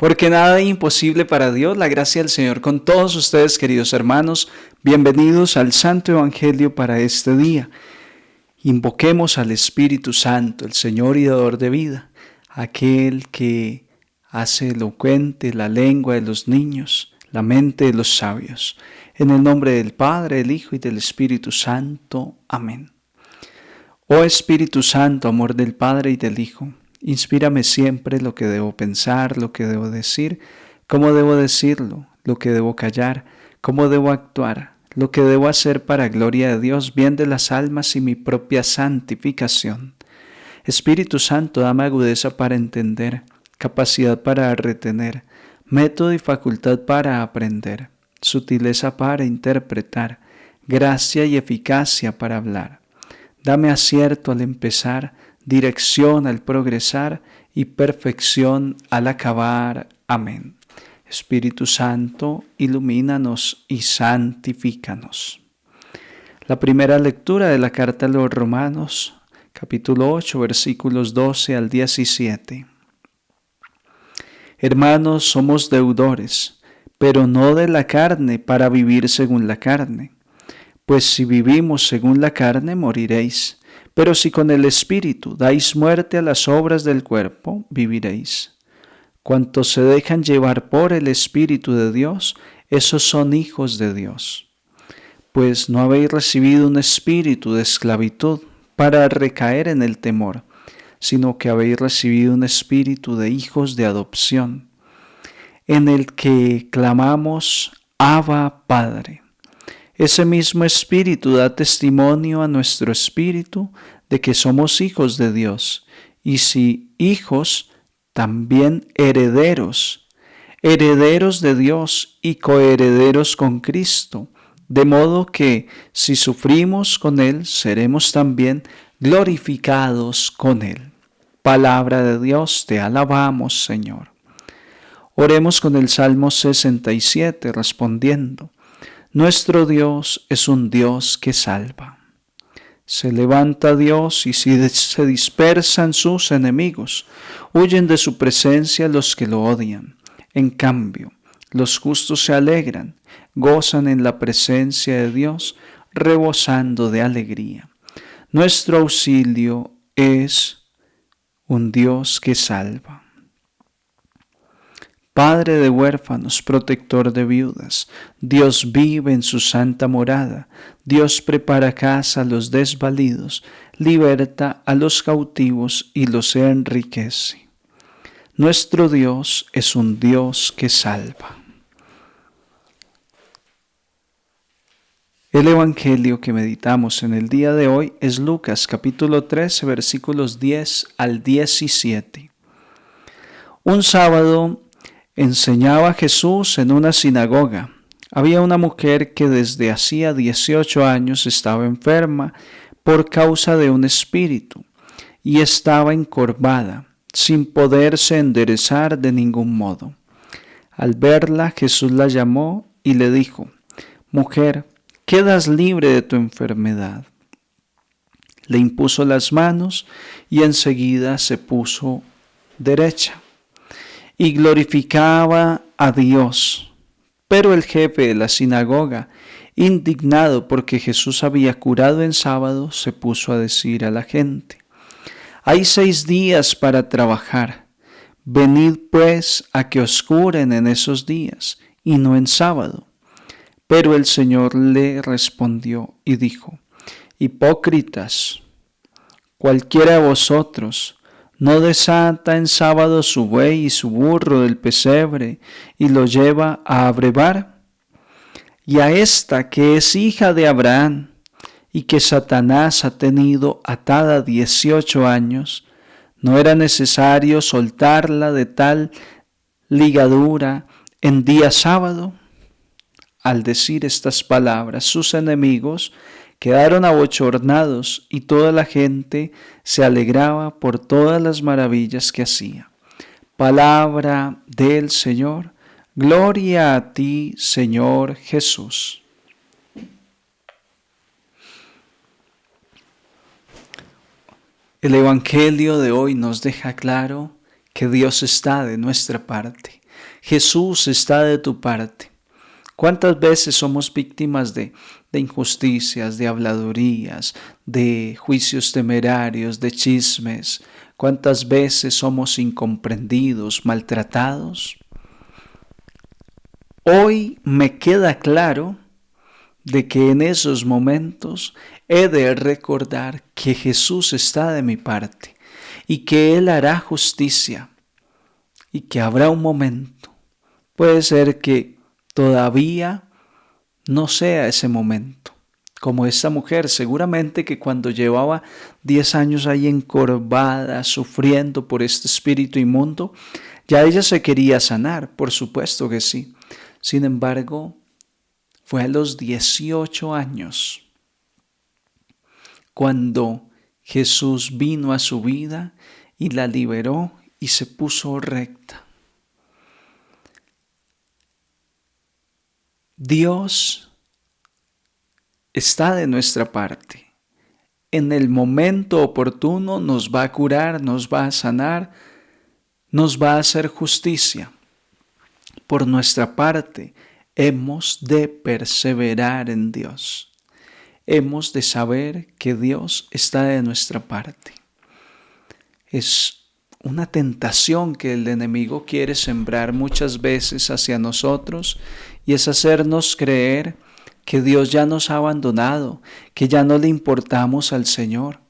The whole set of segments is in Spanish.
Porque nada es imposible para Dios. La gracia del Señor con todos ustedes, queridos hermanos. Bienvenidos al Santo Evangelio para este día. Invoquemos al Espíritu Santo, el Señor y dador de vida, aquel que hace elocuente la lengua de los niños, la mente de los sabios. En el nombre del Padre, del Hijo y del Espíritu Santo. Amén. Oh Espíritu Santo, amor del Padre y del Hijo, inspírame siempre lo que debo pensar, lo que debo decir, cómo debo decirlo, lo que debo callar, cómo debo actuar, lo que debo hacer para gloria de Dios, bien de las almas y mi propia santificación. Espíritu Santo, dame agudeza para entender, capacidad para retener, método y facultad para aprender, sutileza para interpretar, gracia y eficacia para hablar. Dame acierto al empezar, dirección al progresar y perfección al acabar. Amén. Espíritu Santo, ilumínanos y santifícanos. La primera lectura de la carta a los Romanos, capítulo 8, versículos 12 al 17. Hermanos, somos deudores, pero no de la carne para vivir según la carne. Pues si vivimos según la carne, moriréis. Pero si con el Espíritu dais muerte a las obras del cuerpo, viviréis. Cuantos se dejan llevar por el Espíritu de Dios, esos son hijos de Dios. Pues no habéis recibido un espíritu de esclavitud para recaer en el temor, sino que habéis recibido un espíritu de hijos de adopción, en el que clamamos, Abba, Padre. Ese mismo Espíritu da testimonio a nuestro espíritu de que somos hijos de Dios, y si hijos, también herederos, herederos de Dios y coherederos con Cristo, de modo que si sufrimos con Él, seremos también glorificados con Él. Palabra de Dios, te alabamos, Señor. Oremos con el Salmo 67, respondiendo: Nuestro Dios es un Dios que salva. Se levanta Dios y se dispersan sus enemigos. Huyen de su presencia los que lo odian. En cambio, los justos se alegran, gozan en la presencia de Dios, rebosando de alegría. Nuestro auxilio es un Dios que salva. Padre de huérfanos, protector de viudas, Dios vive en su santa morada, Dios prepara casa a los desvalidos, liberta a los cautivos y los enriquece. Nuestro Dios es un Dios que salva. El Evangelio que meditamos en el día de hoy es Lucas capítulo 13, versículos 10 al 17. Un sábado enseñaba Jesús en una sinagoga. Había una mujer que desde hacía 18 años estaba enferma por causa de un espíritu y estaba encorvada, sin poderse enderezar de ningún modo. Al verla, Jesús la llamó y le dijo: Mujer, quedas libre de tu enfermedad. Le impuso las manos y enseguida se puso derecha y glorificaba a Dios. Pero el jefe de la sinagoga, indignado porque Jesús había curado en sábado, se puso a decir a la gente: Hay 6 días para trabajar. Venid pues a que os curen en esos días, y no en sábado. Pero el Señor le respondió y dijo: Hipócritas, cualquiera de vosotros no desata en sábado su buey y su burro del pesebre y lo lleva a abrevar. Y a esta que es hija de Abraham y que Satanás ha tenido atada 18 años, ¿no era necesario soltarla de tal ligadura en día sábado? Al decir estas palabras, sus enemigos quedaron abochornados y toda la gente se alegraba por todas las maravillas que hacía. Palabra del Señor. Gloria a ti, Señor Jesús. El Evangelio de hoy nos deja claro que Dios está de nuestra parte. Jesús está de tu parte. ¿Cuántas veces somos víctimas de injusticias, de habladurías, de juicios temerarios, de chismes? ¿Cuántas veces somos incomprendidos, maltratados? Hoy me queda claro de que en esos momentos he de recordar que Jesús está de mi parte y que Él hará justicia y que habrá un momento. Puede ser que todavía no sea ese momento. Como esta mujer, seguramente que cuando llevaba 10 años ahí encorvada, sufriendo por este espíritu inmundo, ya ella se quería sanar, por supuesto que sí. Sin embargo, fue a los 18 años cuando Jesús vino a su vida y la liberó y se puso recta. Dios está de nuestra parte. En el momento oportuno nos va a curar, nos va a sanar, nos va a hacer justicia. Por nuestra parte, hemos de perseverar en Dios. Hemos de saber que Dios está de nuestra parte. Es una tentación que el enemigo quiere sembrar muchas veces hacia nosotros y es hacernos creer que Dios ya nos ha abandonado, que ya no le importamos al Señor,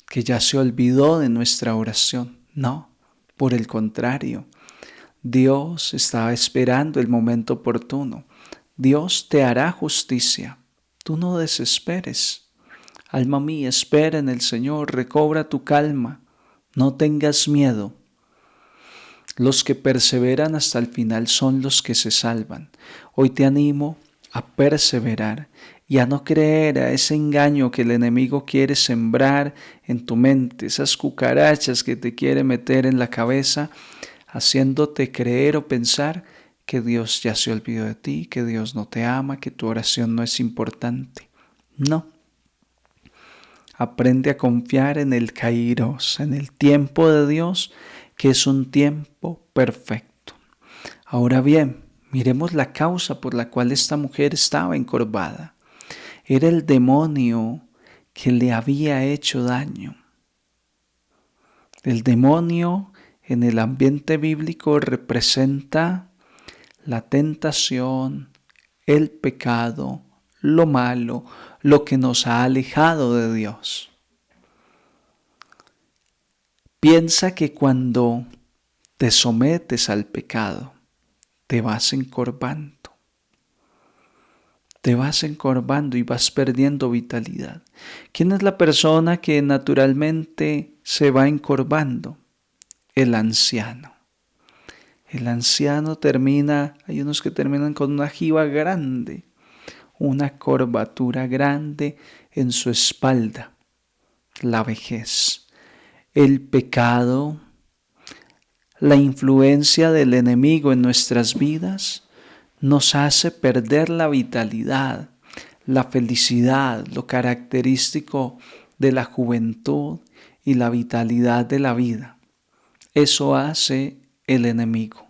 que ya se olvidó de nuestra oración. No, por el contrario, Dios está esperando el momento oportuno. Dios te hará justicia. Tú no desesperes. Alma mía, espera en el Señor, recobra tu calma. No tengas miedo. Los que perseveran hasta el final son los que se salvan. Hoy te animo a perseverar y a no creer a ese engaño que el enemigo quiere sembrar en tu mente, esas cucarachas que te quiere meter en la cabeza, haciéndote creer o pensar que Dios ya se olvidó de ti, que Dios no te ama, que tu oración no es importante. No. Aprende a confiar en el Kairos, en el tiempo de Dios, que es un tiempo perfecto. Ahora bien, miremos la causa por la cual esta mujer estaba encorvada. Era el demonio que le había hecho daño. El demonio en el ambiente bíblico representa la tentación, el pecado, lo malo, lo que nos ha alejado de Dios. Piensa que cuando te sometes al pecado, te vas encorvando. Te vas encorvando y vas perdiendo vitalidad. ¿Quién es la persona que naturalmente se va encorvando? El anciano. El anciano hay unos que terminan con una jiba grande, una curvatura grande en su espalda, la vejez, el pecado, la influencia del enemigo en nuestras vidas nos hace perder la vitalidad, la felicidad, lo característico de la juventud y la vitalidad de la vida. Eso hace el enemigo.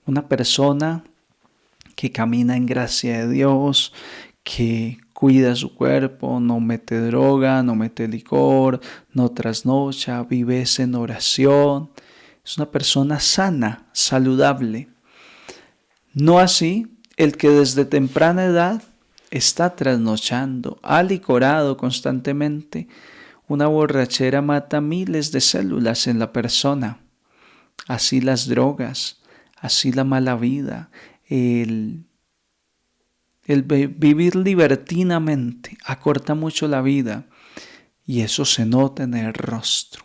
Una persona que camina en gracia de Dios, que cuida su cuerpo, no mete droga, no mete licor, no trasnocha, vive en oración. Es una persona sana, saludable. No así el que desde temprana edad está trasnochando, alicorado constantemente. Una borrachera mata miles de células en la persona. Así las drogas, así la mala vida, el vivir libertinamente acorta mucho la vida y eso se nota en el rostro.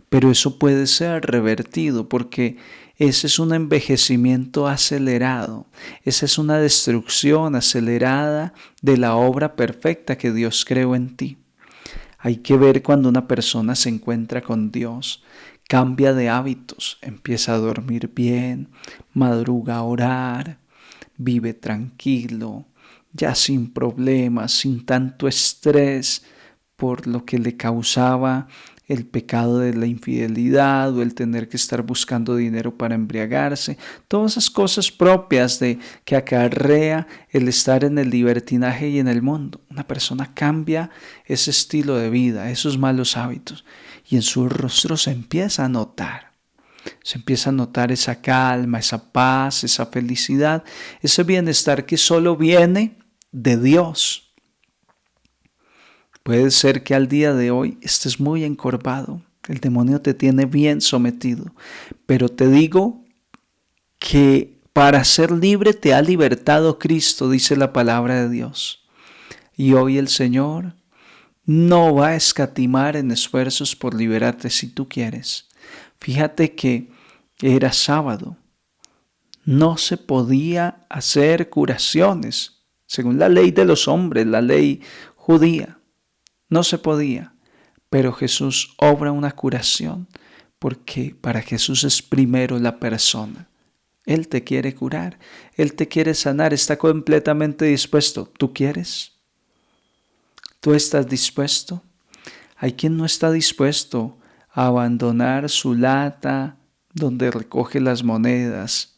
Pero eso puede ser revertido porque ese es un envejecimiento acelerado, esa es una destrucción acelerada de la obra perfecta que Dios creó en ti. Hay que ver cuando una persona se encuentra con Dios, cambia de hábitos, empieza a dormir bien, madruga a orar, vive tranquilo, ya sin problemas, sin tanto estrés por lo que le causaba el pecado de la infidelidad o el tener que estar buscando dinero para embriagarse, todas esas cosas propias de que acarrea el estar en el libertinaje y en el mundo. Una persona cambia ese estilo de vida, esos malos hábitos, y en su rostro se empieza a notar. Se empieza a notar esa calma, esa paz, esa felicidad, ese bienestar que solo viene de Dios. Puede ser que al día de hoy estés muy encorvado, el demonio te tiene bien sometido, pero te digo que para ser libre te ha libertado Cristo, dice la palabra de Dios. Y hoy el Señor no va a escatimar en esfuerzos por liberarte si tú quieres. Fíjate que era sábado, no se podía hacer curaciones, según la ley de los hombres, la ley judía. No se podía, pero Jesús obra una curación porque para Jesús es primero la persona. Él te quiere curar, Él te quiere sanar, está completamente dispuesto. ¿Tú quieres? ¿Tú estás dispuesto? Hay quien no está dispuesto a abandonar su lata donde recoge las monedas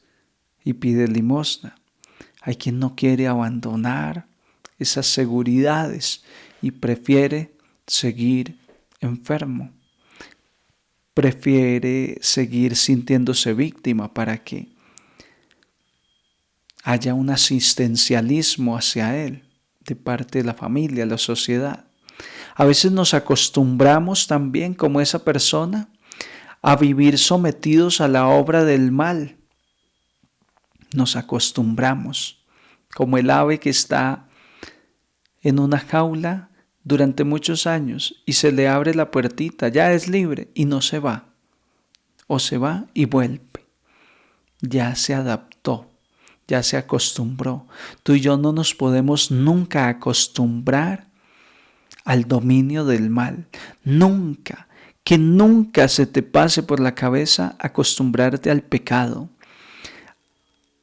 y pide limosna. Hay quien no quiere abandonar esas seguridades y prefiere seguir enfermo. Prefiere seguir sintiéndose víctima para que haya un asistencialismo hacia él de parte de la familia, la sociedad. A veces nos acostumbramos también como esa persona a vivir sometidos a la obra del mal. Nos acostumbramos como el ave que está en una jaula durante muchos años y se le abre la puertita, ya es libre y no se va. O se va y vuelve. Ya se adaptó, ya se acostumbró. Tú y yo no nos podemos nunca acostumbrar al dominio del mal. Nunca, que nunca se te pase por la cabeza acostumbrarte al pecado,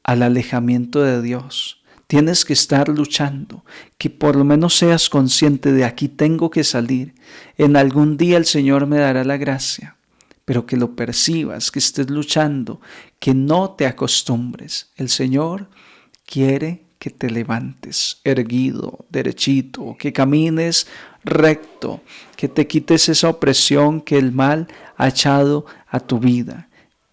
al alejamiento de Dios. Tienes que estar luchando, que por lo menos seas consciente de aquí tengo que salir. En algún día el Señor me dará la gracia, pero que lo percibas, que estés luchando, que no te acostumbres. El Señor quiere que te levantes erguido, derechito, que camines recto, que te quites esa opresión que el mal ha echado a tu vida,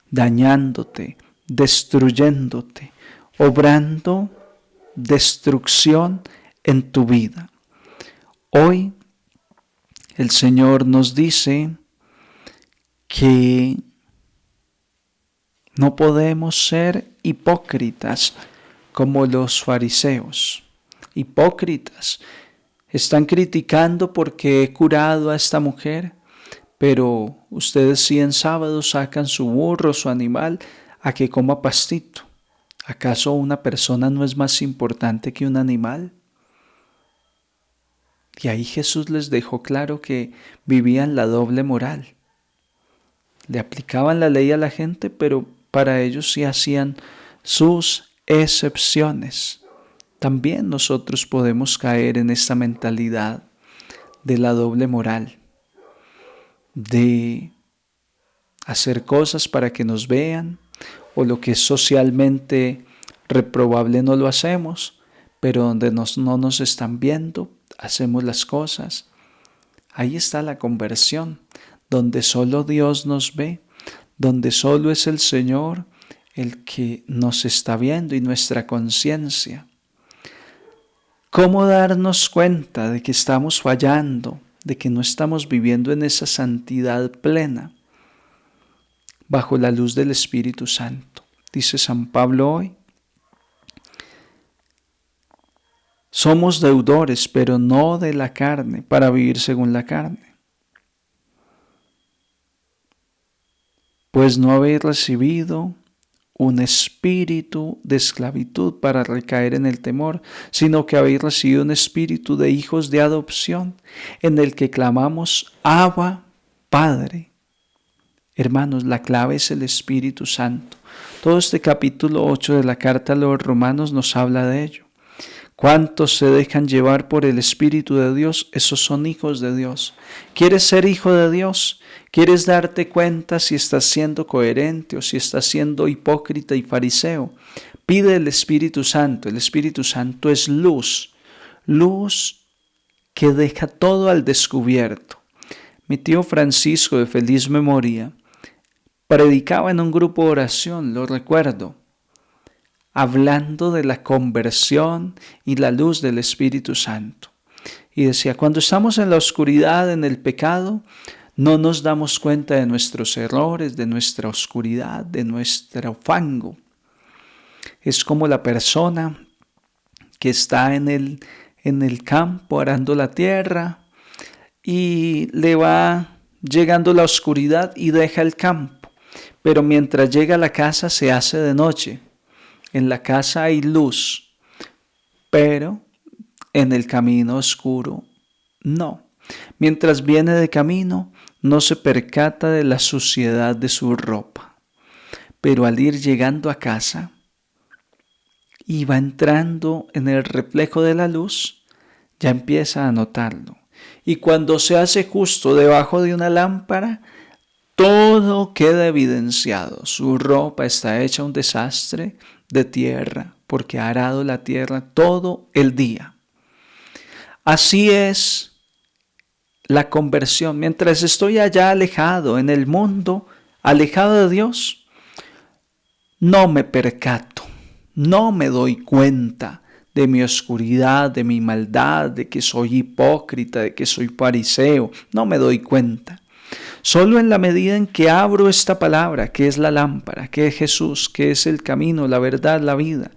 dañándote, destruyéndote, obrando destrucción en tu vida. Hoy el Señor nos dice que no podemos ser hipócritas como los fariseos. Hipócritas. Están criticando porque he curado a esta mujer, pero ustedes sí en sábado sacan su burro, su animal, a que coma pastito. ¿Acaso una persona no es más importante que un animal? Y ahí Jesús les dejó claro que vivían la doble moral. Le aplicaban la ley a la gente, pero para ellos sí hacían sus excepciones. También nosotros podemos caer en esta mentalidad de la doble moral, de hacer cosas para que nos vean, o lo que es socialmente reprobable no lo hacemos, pero donde no nos están viendo, hacemos las cosas. Ahí está la conversión, donde solo Dios nos ve, donde solo es el Señor el que nos está viendo y nuestra conciencia. ¿Cómo darnos cuenta de que estamos fallando, de que no estamos viviendo en esa santidad plena? Bajo la luz del Espíritu Santo. Dice San Pablo hoy, somos deudores, pero no de la carne, para vivir según la carne. Pues no habéis recibido un espíritu de esclavitud para recaer en el temor, sino que habéis recibido un espíritu de hijos de adopción, en el que clamamos, Abba, Padre. Hermanos, la clave es el Espíritu Santo. Todo este capítulo 8 de la carta a los Romanos nos habla de ello. ¿Cuántos se dejan llevar por el Espíritu de Dios? Esos son hijos de Dios. ¿Quieres ser hijo de Dios? ¿Quieres darte cuenta si estás siendo coherente o si estás siendo hipócrita y fariseo? Pide el Espíritu Santo. El Espíritu Santo es luz. Luz que deja todo al descubierto. Mi tío Francisco, de feliz memoria, predicaba en un grupo de oración, lo recuerdo, hablando de la conversión y la luz del Espíritu Santo. Y decía, cuando estamos en la oscuridad, en el pecado, no nos damos cuenta de nuestros errores, de nuestra oscuridad, de nuestro fango. Es como la persona que está en el campo arando la tierra y le va llegando la oscuridad y deja el campo. Pero mientras llega a la casa se hace de noche. En la casa hay luz, pero en el camino oscuro no. Mientras viene de camino, no se percata de la suciedad de su ropa. Pero al ir llegando a casa y va entrando en el reflejo de la luz, ya empieza a notarlo. Y cuando se hace justo debajo de una lámpara, todo queda evidenciado. Su ropa está hecha un desastre de tierra, porque ha arado la tierra todo el día. Así es la conversión. Mientras estoy allá alejado en el mundo, alejado de Dios, no me percato, no me doy cuenta de mi oscuridad, de mi maldad, de que soy hipócrita, de que soy fariseo. No me doy cuenta. Solo en la medida en que abro esta palabra, que es la lámpara, que es Jesús, que es el camino, la verdad, la vida.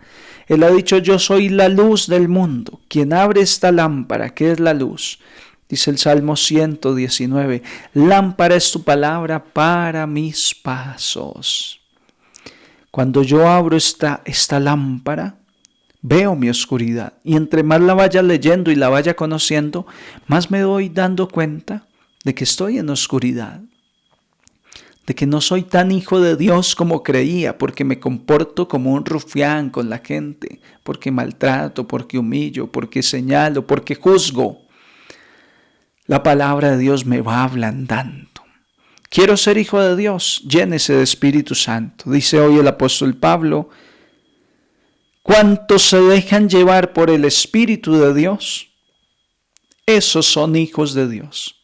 Él ha dicho, yo soy la luz del mundo. Quien abre esta lámpara, que es la luz, dice el Salmo 119, lámpara es tu palabra para mis pasos. Cuando yo abro esta lámpara, veo mi oscuridad. Y entre más la vaya leyendo y la vaya conociendo, más me voy dando cuenta de que estoy en oscuridad, de que no soy tan hijo de Dios como creía, porque me comporto como un rufián con la gente, porque maltrato, porque humillo, porque señalo, porque juzgo. La palabra de Dios me va ablandando. Quiero ser hijo de Dios, llénese de Espíritu Santo. Dice hoy el apóstol Pablo, ¿cuántos se dejan llevar por el Espíritu de Dios? Esos son hijos de Dios.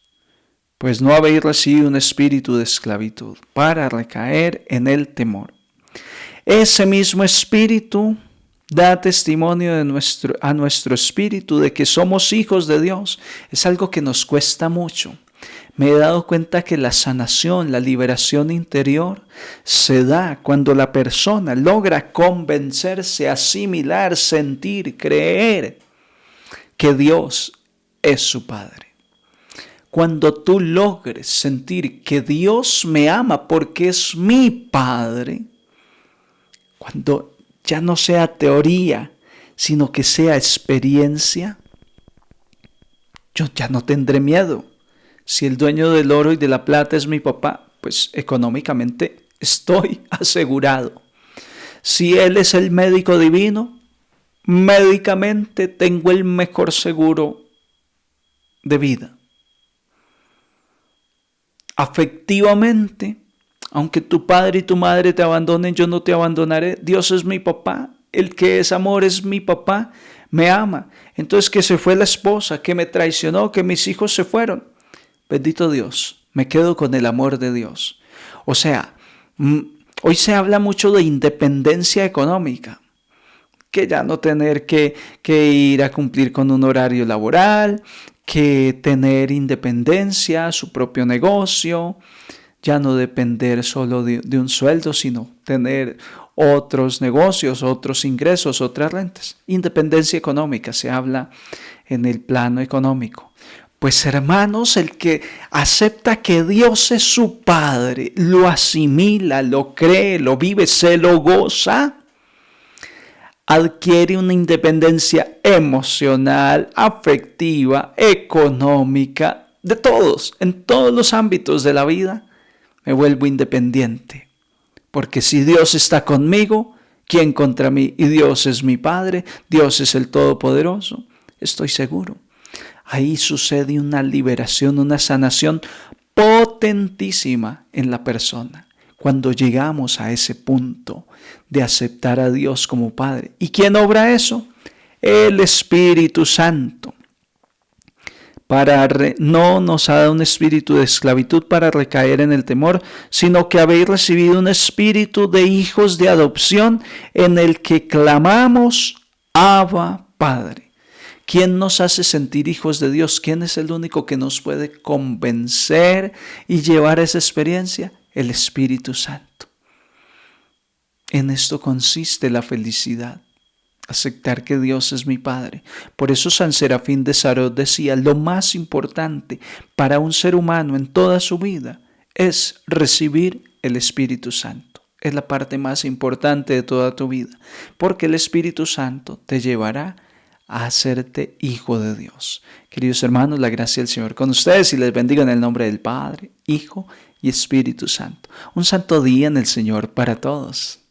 Pues no habéis recibido un espíritu de esclavitud para recaer en el temor. Ese mismo espíritu da testimonio a nuestro espíritu de que somos hijos de Dios. Es algo que nos cuesta mucho. Me he dado cuenta que la sanación, la liberación interior se da cuando la persona logra convencerse, asimilar, sentir, creer que Dios es su Padre. Cuando tú logres sentir que Dios me ama porque es mi Padre, cuando ya no sea teoría, sino que sea experiencia, yo ya no tendré miedo. Si el dueño del oro y de la plata es mi papá, pues económicamente estoy asegurado. Si Él es el médico divino, médicamente tengo el mejor seguro de vida. Afectivamente, aunque tu padre y tu madre te abandonen, yo no te abandonaré. Dios es mi papá, el que es amor es mi papá, me ama. Entonces que se fue la esposa, que me traicionó, que mis hijos se fueron. Bendito Dios, me quedo con el amor de Dios. O sea, hoy se habla mucho de independencia económica, que ya no tener que ir a cumplir con un horario laboral, que tener independencia, su propio negocio, ya no depender solo de un sueldo, sino tener otros negocios, otros ingresos, otras rentas. Independencia económica, se habla en el plano económico. Pues hermanos, el que acepta que Dios es su Padre, lo asimila, lo cree, lo vive, se lo goza, adquiere una independencia emocional, afectiva, económica, de todos, en todos los ámbitos de la vida, me vuelvo independiente. Porque si Dios está conmigo, ¿Quién contra mí? Y Dios es mi Padre, Dios es el Todopoderoso. Estoy seguro. Ahí sucede una liberación, una sanación potentísima en la persona. Cuando llegamos a ese punto de aceptar a Dios como Padre. ¿Y quién obra eso? El Espíritu Santo. No nos ha dado un espíritu de esclavitud para recaer en el temor, sino que habéis recibido un espíritu de hijos de adopción en el que clamamos, Abba, Padre. ¿Quién nos hace sentir hijos de Dios? ¿Quién es el único que nos puede convencer y llevar esa experiencia? El Espíritu Santo. En esto consiste la felicidad. Aceptar que Dios es mi Padre. Por eso San Serafín de Sarot decía, lo más importante para un ser humano en toda su vida es recibir el Espíritu Santo. Es la parte más importante de toda tu vida, porque el Espíritu Santo te llevará a hacerte hijo de Dios. Queridos hermanos, la gracia del Señor con ustedes y les bendiga en el nombre del Padre, Hijo y Espíritu Santo. Un santo día en el Señor para todos.